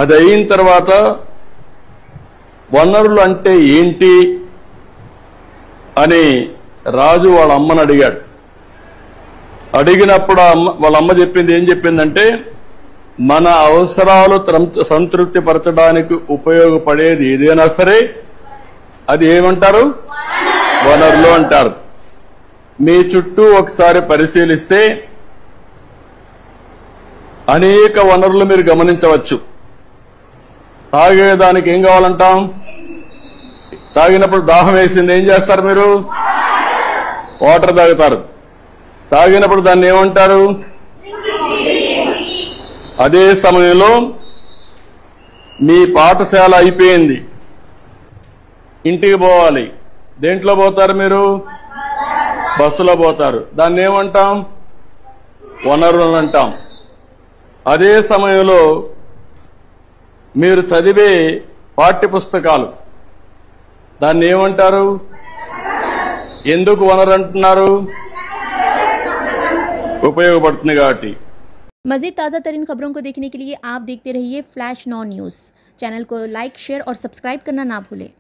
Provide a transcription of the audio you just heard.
అది అయిన తర్వాత వనరులు అంటే ఏంటి అని రాజు వాళ్ళ అమ్మని అడిగాడు. అడిగినప్పుడు వాళ్ళ అమ్మ చెప్పింది ఏం చెప్పిందంటే, మన అవసరాలు సంతృప్తి పరచడానికి ఉపయోగపడేది ఏదైనా సరే అది ఏమంటారు? వనరులు అంటారు. మీ చుట్టూ ఒకసారి పరిశీలిస్తే అనేక వనరులు మీరు గమనించవచ్చు. తాగేదానికి ఏం కావాలంటాం? తాగినప్పుడు దాహం వేసింది ఏం చేస్తారు మీరు? వాటర్ తాగుతారు. తాగినప్పుడు దాన్ని ఏమంటారు? అదే సమయంలో మీ పాఠశాల అయిపోయింది, ఇంటికి పోవాలి. దేంట్లో పోతారు మీరు? బస్సులో పోతారు. దాన్ని ఏమంటాం? వనరులు అంటాం. అదే సమయంలో మీరు చదివే పాఠ్యపుస్తకాలు దాన్ని ఏమంటారు? ఎందుకు వనరు అంటున్నారు? ఉపయోగపడుతుంది కాబట్టి. मज़ीद ताज़ा तरीन खबरों को देखने के लिए आप देखते रहिए फ्लैश 9 न्यूज़। चैनल को लाइक, शेयर और सब्सक्राइब करना ना भूलें।